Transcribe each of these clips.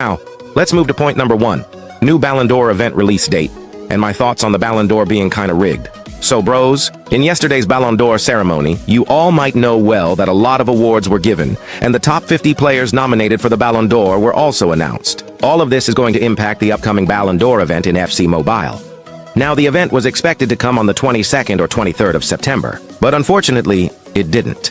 Now, let's move to point number 1, new Ballon d'Or event release date, and my thoughts on the Ballon d'Or being kinda rigged. So bros, in yesterday's Ballon d'Or ceremony, you all might know well that a lot of awards were given, and the top 50 players nominated for the Ballon d'Or were also announced. All of this is going to impact the upcoming Ballon d'Or event in FC Mobile. Now, the event was expected to come on the 22nd or 23rd of September, but unfortunately, it didn't.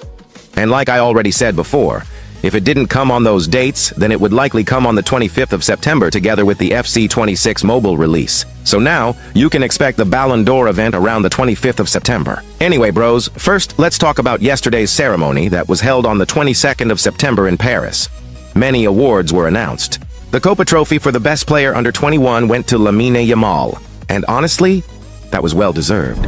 And like I already said before, if it didn't come on those dates, then it would likely come on the 25th of September together with the FC 26 mobile release. So now, you can expect the Ballon d'Or event around the 25th of September. Anyway, bros, first, let's talk about yesterday's ceremony that was held on the 22nd of September in Paris. Many awards were announced. The Copa Trophy for the best player under 21 went to Lamine Yamal, and honestly, that was well-deserved.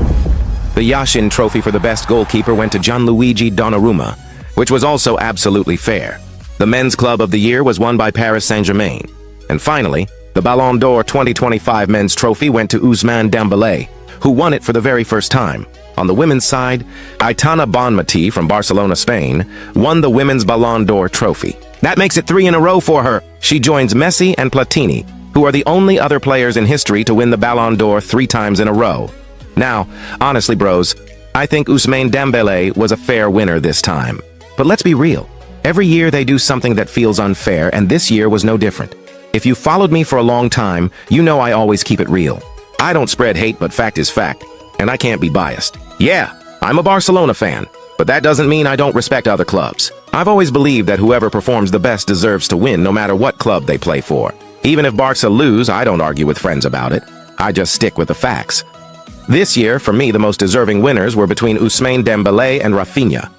The Yashin Trophy for the best goalkeeper went to Gianluigi Donnarumma, which was also absolutely fair. The Men's Club of the Year was won by Paris Saint-Germain. And finally, the Ballon d'Or 2025 Men's Trophy went to Ousmane Dembélé, who won it for the very first time. On the women's side, Aitana Bonmatí from Barcelona, Spain, won the Women's Ballon d'Or Trophy. That makes it 3 in a row for her. She joins Messi and Platini, who are the only other players in history to win the Ballon d'Or 3 times in a row. Now, honestly, bros, I think Ousmane Dembélé was a fair winner this time. But let's be real. Every year they do something that feels unfair, and this year was no different. If you followed me for a long time, you know I always keep it real. I don't spread hate, but fact is fact, and I can't be biased. Yeah, I'm a Barcelona fan, but that doesn't mean I don't respect other clubs. I've always believed that whoever performs the best deserves to win no matter what club they play for. Even if Barca lose, I don't argue with friends about it. I just stick with the facts. This year, for me, the most deserving winners were between Ousmane Dembélé and Rafinha.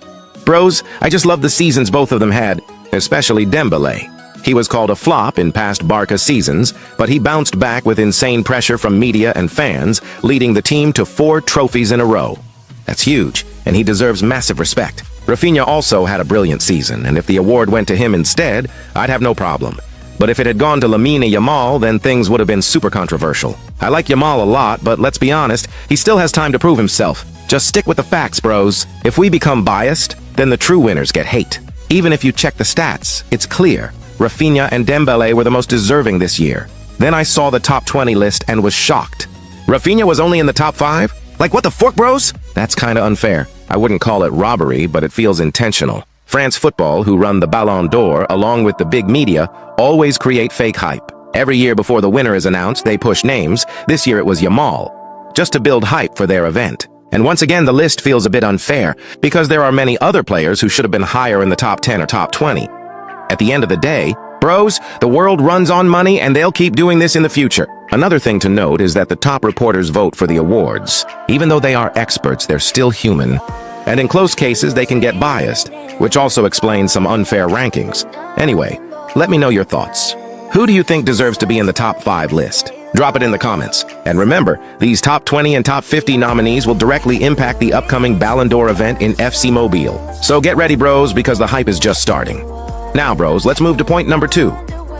Bros, I just love the seasons both of them had, especially Dembélé. He was called a flop in past Barca seasons, but he bounced back with insane pressure from media and fans, leading the team to 4 trophies in a row. That's huge, and he deserves massive respect. Rafinha also had a brilliant season, and if the award went to him instead, I'd have no problem. But if it had gone to Lamine Yamal, then things would have been super controversial. I like Yamal a lot, but let's be honest, he still has time to prove himself. Just stick with the facts, bros. If we become biased, then the true winners get hate. Even if you check the stats, it's clear. Rafinha and Dembélé were the most deserving this year. Then I saw the top 20 list and was shocked. Rafinha was only in the top 5? Like, what the fork, bros? That's kinda unfair. I wouldn't call it robbery, but it feels intentional. France Football, who run the Ballon d'Or, along with the big media, always create fake hype. Every year before the winner is announced, they push names. This year it was Yamal, just to build hype for their event. And once again, the list feels a bit unfair, because there are many other players who should have been higher in the top 10 or top 20. At the end of the day, bros, the world runs on money and they'll keep doing this in the future. Another thing to note is that the top reporters vote for the awards. Even though they are experts, they're still human. And in close cases, they can get biased, which also explains some unfair rankings. Anyway, let me know your thoughts. Who do you think deserves to be in the top 5 list? Drop it in the comments. And remember, these top 20 and top 50 nominees will directly impact the upcoming Ballon d'Or event in FC Mobile. So get ready, bros, because the hype is just starting. Now, bros, let's move to point number 2.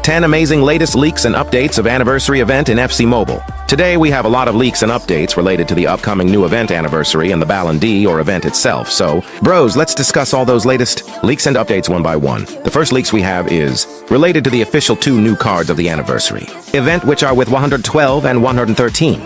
10 amazing latest leaks and updates of anniversary event in FC Mobile. Today, we have a lot of leaks and updates related to the upcoming new event anniversary and the Ballon d'Or event itself. So, bros, let's discuss all those latest leaks and updates one by one. The first leaks we have is related to the official 2 new cards of the anniversary event, which are with 112 and 113.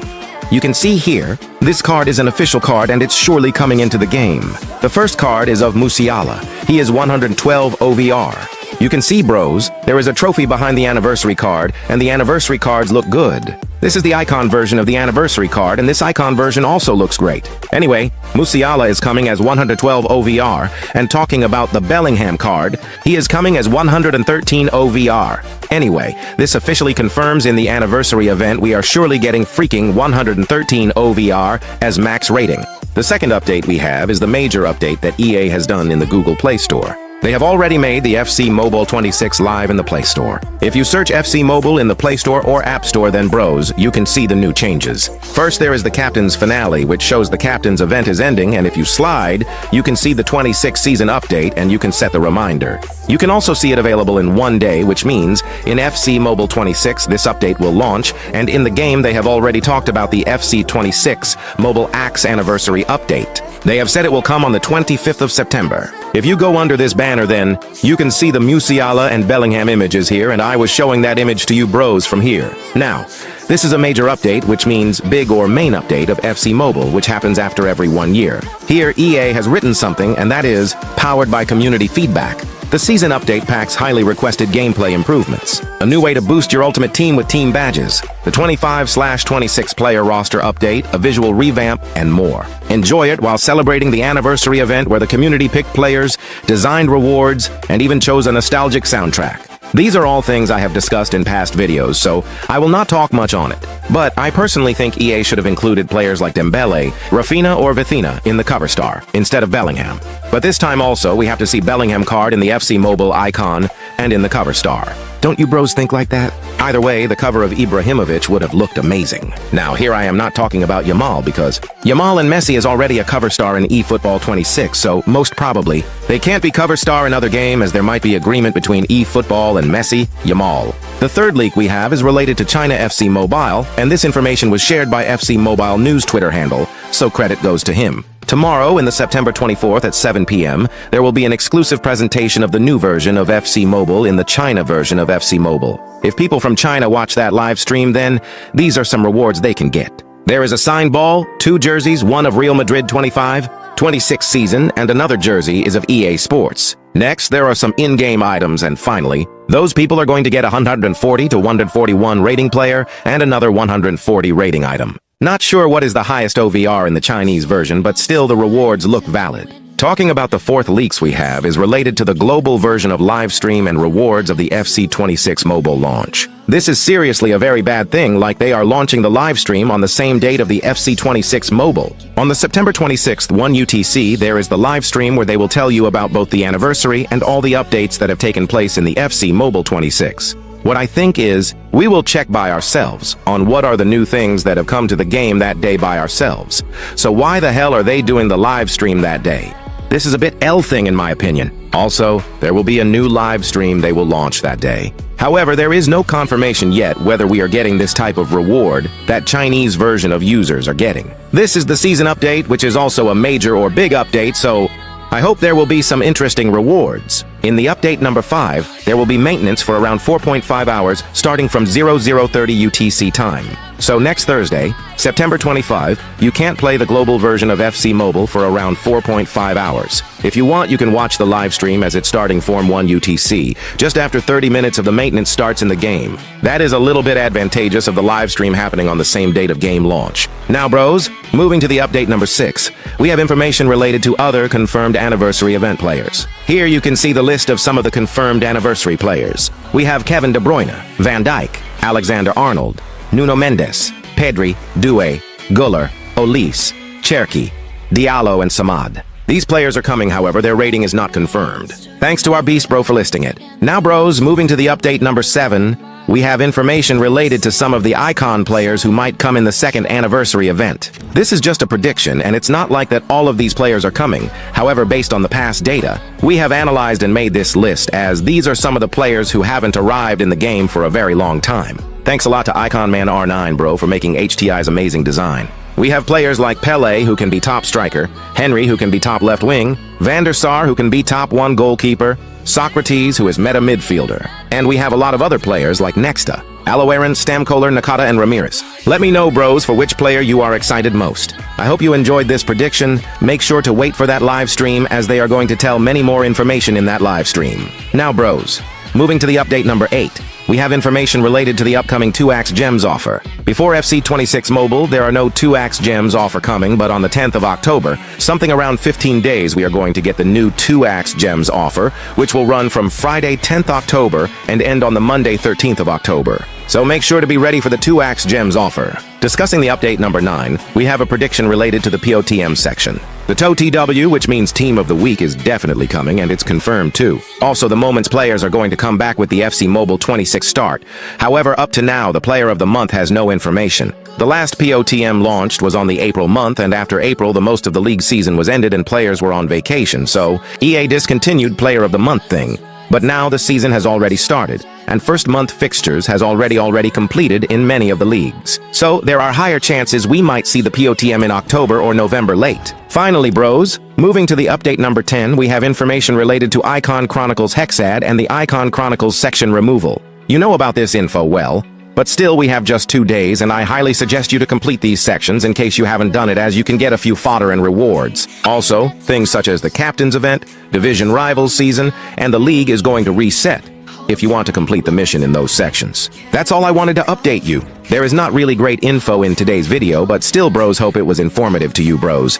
You can see here, this card is an official card and it's surely coming into the game. The first card is of Musiala. He is 112 OVR. You can see, bros, there is a trophy behind the anniversary card, and the anniversary cards look good. This is the icon version of the anniversary card, and this icon version also looks great. Anyway, Musiala is coming as 112 OVR, and talking about the Bellingham card, he is coming as 113 OVR. Anyway, this officially confirms in the anniversary event we are surely getting freaking 113 OVR as max rating. The second update we have is the major update that EA has done in the Google Play Store. They have already made the FC Mobile 26 live in the Play Store. If you search FC Mobile in the Play Store or App Store, then bros, you can see the new changes. First, there is the Captain's Finale, which shows the Captain's event is ending, and if you slide, you can see the 26 season update and you can set the reminder. You can also see it available in one day, which means in FC Mobile 26, this update will launch, and in the game they have already talked about the FC 26 Mobile Axe Anniversary update. They have said it will come on the 25th of September. If you go under this banner scanner then, you can see the Musiala and Bellingham images here, and I was showing that image to you bros from here. Now, this is a major update, which means big or main update of FC Mobile, which happens after every 1 year. Here, EA has written something, and that is, powered by community feedback. The season update packs highly requested gameplay improvements, a new way to boost your ultimate team with team badges, the 25/26 player roster update, a visual revamp, and more. Enjoy it while celebrating the anniversary event where the community picked players, designed rewards, and even chose a nostalgic soundtrack. These are all things I have discussed in past videos, so I will not talk much on it. But I personally think EA should have included players like Dembele, Rafinha, or Vitinha in the cover star, instead of Bellingham. But this time also, we have to see Bellingham card in the FC Mobile icon and in the cover star. Don't you bros think like that? Either way, the cover of Ibrahimovic would have looked amazing. Now, here I am not talking about Yamal, because Yamal and Messi is already a cover star in eFootball 26, so most probably, they can't be cover star in other game as there might be agreement between eFootball and Messi, Yamal. The third leak we have is related to China FC Mobile, and this information was shared by FC Mobile News Twitter handle, so credit goes to him. Tomorrow, in the September 24th at 7 p.m., there will be an exclusive presentation of the new version of FC Mobile in the China version of FC Mobile. If people from China watch that live stream, then these are some rewards they can get. There is a signed ball, 2 jerseys, one of Real Madrid 25-26 season, and another jersey is of EA Sports. Next, there are some in-game items, and finally, those people are going to get a 140 to 141 rating player and another 140 rating item. Not sure what is the highest OVR in the Chinese version, but still the rewards look valid. Talking about the fourth leaks we have is related to the global version of live stream and rewards of the FC 26 mobile launch. This is seriously a very bad thing, like they are launching the live stream on the same date of the FC 26 mobile. On the September 26th 1 UTC, there is the live stream where they will tell you about both the anniversary and all the updates that have taken place in the FC Mobile 26. What I think is, we will check by ourselves on what are the new things that have come to the game that day by ourselves. So why the hell are they doing the live stream that day? This is a bit L thing in my opinion. Also, there will be a new live stream they will launch that day. However, there is no confirmation yet whether we are getting this type of reward that Chinese version of users are getting. This is the season update, which is also a major or big update, so I hope there will be some interesting rewards. In the update number 5, there will be maintenance for around 4.5 hours starting from 0030 UTC time. So next Thursday, September 25, you can't play the global version of FC Mobile for around 4.5 hours. If you want, you can watch the live stream as it's starting Form 1 UTC, just after 30 minutes of the maintenance starts in the game. That is a little bit advantageous of the live stream happening on the same date of game launch. Now bros, moving to the update number 6, we have information related to other confirmed anniversary event players. Here you can see the list of some of the confirmed anniversary players. We have Kevin De Bruyne, Van Dijk, Alexander-Arnold, Nuno Mendes, Pedri, Doué, Güler, Olise, Cherki, Diallo, and Samad. These players are coming, however, their rating is not confirmed. Thanks to our Beast Bro for listing it. Now bros, moving to the update number 7, we have information related to some of the icon players who might come in the second anniversary event. This is just a prediction, and it's not like that all of these players are coming. However, based on the past data, we have analyzed and made this list, as these are some of the players who haven't arrived in the game for a very long time. Thanks a lot to Icon Man R9 bro for making HTI's amazing design. We have players like Pele, who can be top striker, Henry, who can be top left wing, Van der Sar, who can be top 1 goalkeeper, Socrates, who is meta midfielder. And we have a lot of other players like Nexta, Aloeran, Stamkoler, Nakata, and Ramirez. Let me know, bros, for which player you are excited most. I hope you enjoyed this prediction. Make sure to wait for that live stream, as they are going to tell many more information in that live stream. Now, bros, moving to the update number 8. We have information related to the upcoming 2-Axe Gems offer. Before FC 26 Mobile, there are no 2-Axe Gems offer coming, but on the 10th of October, something around 15 days, we are going to get the new 2-Axe Gems offer, which will run from Friday 10th October and end on the Monday 13th of October. So make sure to be ready for the 2-Axe Gems offer. Discussing the update number 9, we have a prediction related to the POTM section. The TOTW, which means Team of the Week, is definitely coming, and it's confirmed too. Also, the Moments players are going to come back with the FC Mobile 26 start. However, up to now, the Player of the Month has no information. The last POTM launched was on the April month, and after April, the most of the league season was ended and players were on vacation, so EA discontinued Player of the Month thing. But now the season has already started, and first month fixtures has already completed in many of the leagues. So there are higher chances we might see the POTM in October or November late. Finally, bros, Moving to the update number 10, we have information related to Icon Chronicles Hexad and the Icon Chronicles section removal. You know about this info well, but still we have just 2 days, and I highly suggest you to complete these sections in case you haven't done it, as you can get a few fodder and rewards. Also, things such as the Captain's Event, Division Rivals Season, and the League is going to reset if you want to complete the mission in those sections. That's all I wanted to update you. There is not really great info in today's video, but still bros, hope it was informative to you bros.